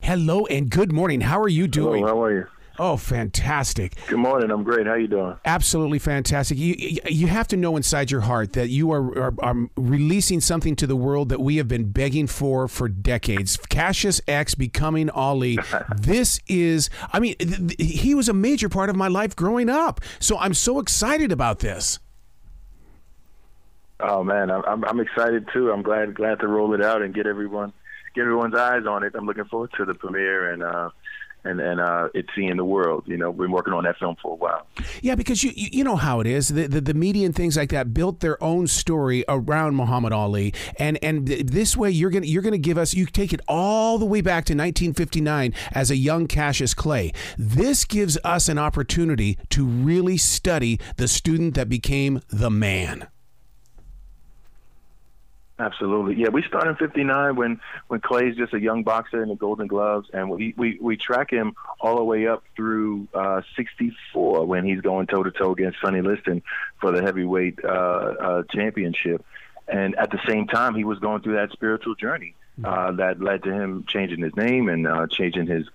Hello and good morning. How are you doing? Hello, how are you? Oh, fantastic. Good morning. I'm great. How you doing? Absolutely fantastic. You have to know inside your heart that you are releasing something to the world that we have been begging for decades. Cassius X becoming Ali. This is, I mean, he was a major part of my life growing up. So I'm so excited about this. Oh man, I'm excited too. I'm glad to roll it out and get everyone's eyes on it. I'm looking forward to the premiere and it's seeing the world. You know, we've been working on that film for a while. Yeah, because you know how it is. The media and things like that built their own story around Muhammad Ali, and this way you're gonna give us. You take it all the way back to 1959 as a young Cassius Clay. This gives us an opportunity to really study the student that became the man. Absolutely. Yeah, we start in 59 when Clay's just a young boxer in the Golden Gloves, and we track him all the way up through 64 when he's going toe-to-toe against Sonny Liston for the heavyweight championship. And at the same time, he was going through that spiritual journey that led to him changing his name and changing his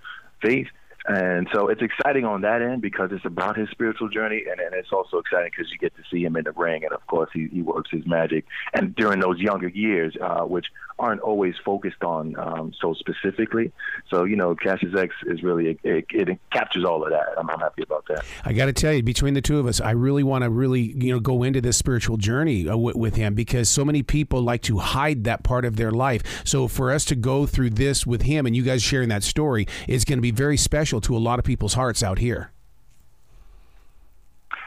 faith. And so it's exciting on that end because it's about his spiritual journey, and it's also exciting because you get to see him in the ring, and of course he works his magic. And during those younger years, which aren't always focused on so specifically, so you know, Cassius X is really it captures all of that. I'm happy about that. I got to tell you, between the two of us, I really want to go into this spiritual journey with him because so many people like to hide that part of their life. So for us to go through this with him and you guys sharing that story is going to be very special to a lot of people's hearts out here.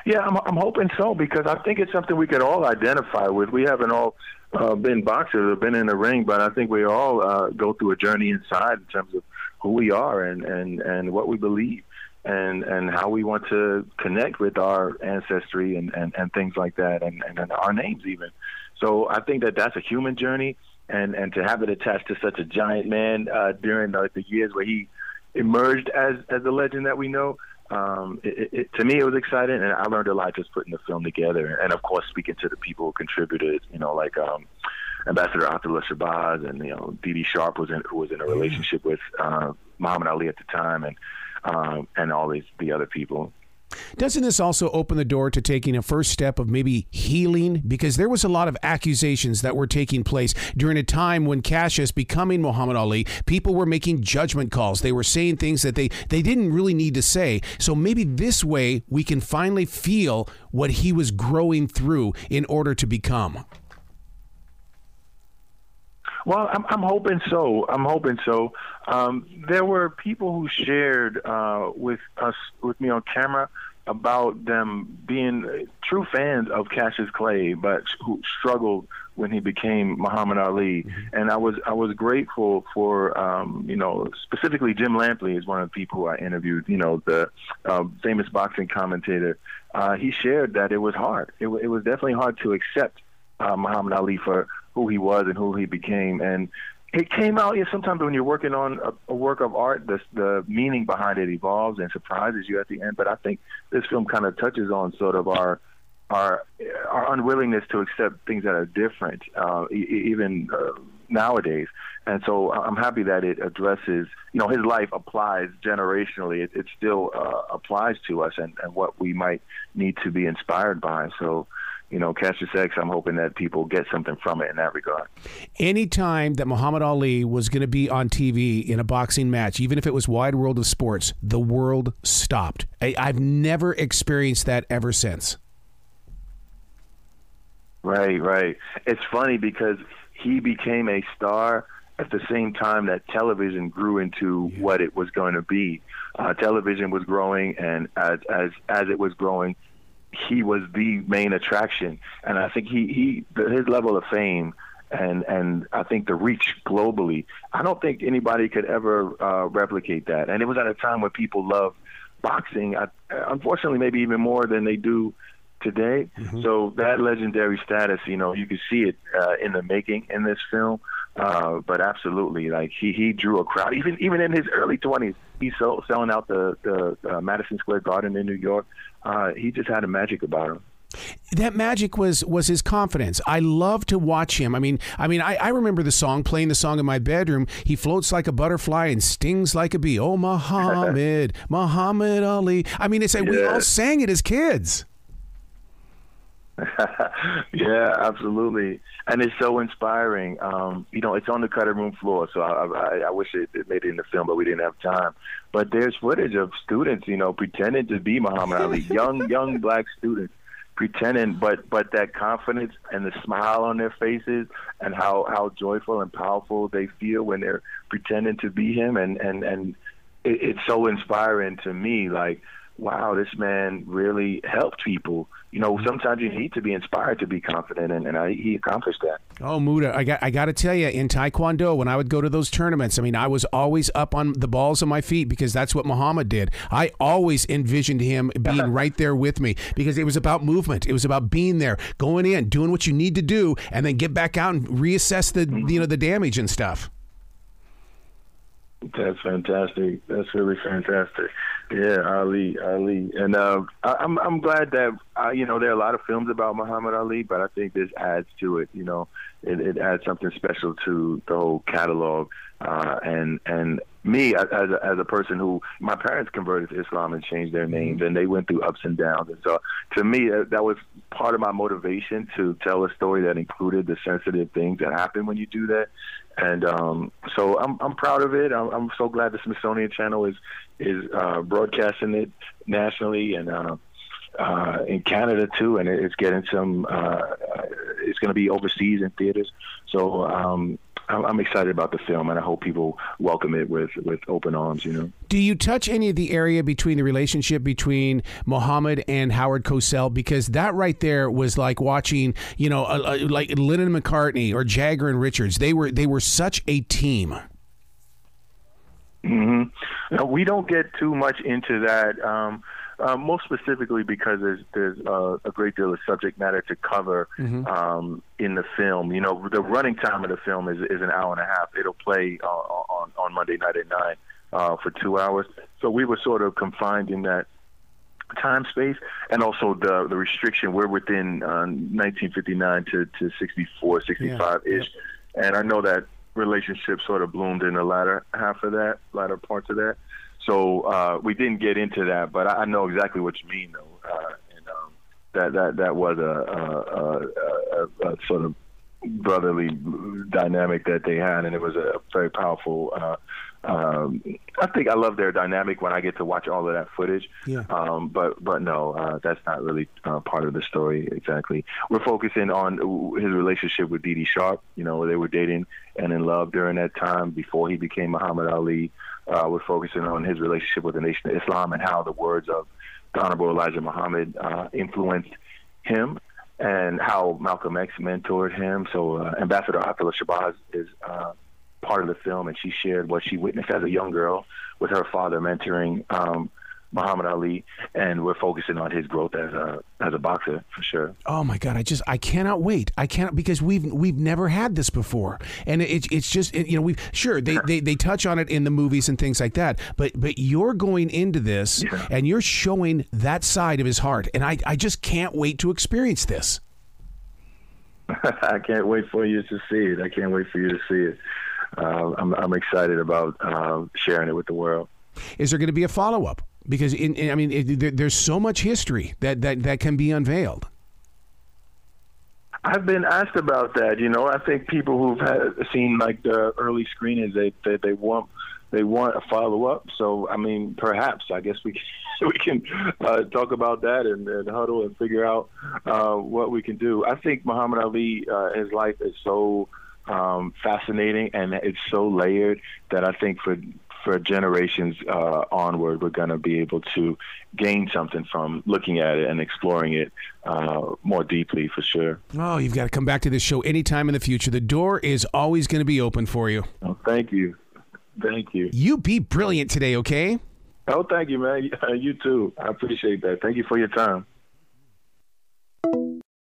Yeah, I'm hoping so because I think it's something we could all identify with. We haven't all been boxers or been in the ring, but I think we all go through a journey inside in terms of who we are and what we believe and how we want to connect with our ancestry and things like that and our names even. So I think that's a human journey and to have it attached to such a giant man during the years where he emerged as the legend that we know. To me, it was exciting, and I learned a lot just putting the film together. And of course, speaking to the people who contributed, you know, like Ambassador Abdullah Shabazz and Dee Sharp who was in a relationship with Muhammad Ali at the time, and all the other people. Doesn't this also open the door to taking a first step of maybe healing? Because there was a lot of accusations that were taking place during a time when Cassius becoming Muhammad Ali, people were making judgment calls. They were saying things that they didn't really need to say. So maybe this way we can finally feel what he was growing through in order to become. Well, I'm hoping so. There were people who shared with me on camera about them being true fans of Cassius Clay, but who struggled when he became Muhammad Ali. Mm-hmm. And I was grateful for specifically Jim Lampley is one of the people who I interviewed. You know, the famous boxing commentator. He shared that it was hard. It was definitely hard to accept Muhammad Ali for who he was and who he became. And it came out, sometimes when you're working on a work of art, the meaning behind it evolves and surprises you at the end. But I think this film kind of touches on sort of our unwillingness to accept things that are different, even nowadays. And so I'm happy that it addresses, his life applies generationally. It still applies to us and what we might need to be inspired by. So, Cassius X, I'm hoping that people get something from it in that regard. Anytime that Muhammad Ali was going to be on TV in a boxing match, even if it was Wide World of Sports, the world stopped. I've never experienced that ever since. Right. It's funny because he became a star at the same time that television grew into what it was going to be. Television was growing, and as it was growing, he was the main attraction. And I think his level of fame and I think the reach globally, I don't think anybody could ever replicate that. And it was at a time when people loved boxing, unfortunately, maybe even more than they do today. Mm-hmm. So that legendary status, you can see it in the making in this film. But absolutely, like he drew a crowd. Even in his early 20s, he's selling out the Madison Square Garden in New York. He just had a magic about him. That magic was his confidence. I love to watch him. I remember playing the song in my bedroom. He floats like a butterfly and stings like a bee. Oh, Muhammad, Muhammad Ali. It's like we all sang it as kids. Yeah, absolutely. And it's so inspiring. It's on the cutting room floor, so I wish it made it in the film, but we didn't have time. But there's footage of students, pretending to be Muhammad Ali, young black students pretending, but that confidence and the smile on their faces and how joyful and powerful they feel when they're pretending to be him. And it's so inspiring to me, like, wow, this man really helped people. Sometimes you need to be inspired to be confident, and he accomplished that. Oh, Muta, I got to tell you, in Taekwondo, when I would go to those tournaments, I was always up on the balls of my feet because that's what Muhammad did. I always envisioned him being right there with me because it was about movement. It was about being there, going in, doing what you need to do, and then get back out and reassess the the damage and stuff. That's fantastic. That's really fantastic. Yeah, Ali, and I'm glad that there are a lot of films about Muhammad Ali, but I think this adds to it. It adds something special to the whole catalog. And me as a person who my parents converted to Islam and changed their names, and they went through ups and downs. And so to me, that was part of my motivation to tell a story that included the sensitive things that happen when you do that. And so I'm proud of it. I'm so glad the Smithsonian Channel is broadcasting it nationally and in Canada too, and it's getting some. It's going to be overseas in theaters. So I'm excited about the film, and I hope people welcome it with open arms. Do you touch any of the area between the relationship between Muhammad and Howard Cosell? Because that right there was like watching, like Lennon and McCartney or Jagger and Richards. They were such a team. Mm-hmm. Now, we don't get too much into that. Most specifically because there's a great deal of subject matter to cover in the film. The running time of the film is an hour and a half. It'll play on Monday night at 9 for 2 hours. So we were sort of confined in that time space, and also the restriction. We're within 1959 to 64, 65-ish. Yeah. And I know that relationship sort of bloomed in the latter parts of that. So we didn't get into that, but I know exactly what you mean, though. And that was a sort of brotherly dynamic that they had, and it was a very powerful. I think I love their dynamic when I get to watch all of that footage. Yeah. But no, that's not really part of the story exactly. We're focusing on his relationship with Dee Dee Sharp. They were dating and in love during that time before he became Muhammad Ali. We're focusing on his relationship with the Nation of Islam and how the words of the Honorable Elijah Muhammad influenced him, and how Malcolm X mentored him. So Ambassador Atala Shabazz is part of the film, and she shared what she witnessed as a young girl with her father mentoring Muhammad Ali, and we're focusing on his growth as a boxer for sure. Oh my God, I cannot wait. I cannot, because we've never had this before, and it's just they touch on it in the movies and things like that, but you're going into this and you're showing that side of his heart, and I just can't wait to experience this. I can't wait for you to see it. I can't wait for you to see it. I'm excited about sharing it with the world. Is there going to be a follow-up? Because there's so much history that can be unveiled. I've been asked about that. I think people who've seen like the early screenings, they want a follow-up. So perhaps I guess we can talk about that and huddle and figure out what we can do. I think Muhammad Ali, his life is so fascinating, and it's so layered that I think for generations onward, we're going to be able to gain something from looking at it and exploring it more deeply, for sure. Oh, you've got to come back to this show anytime in the future. The door is always going to be open for you. Oh, thank you. Thank you. You be brilliant today, okay? Oh, thank you, man. You too. I appreciate that. Thank you for your time.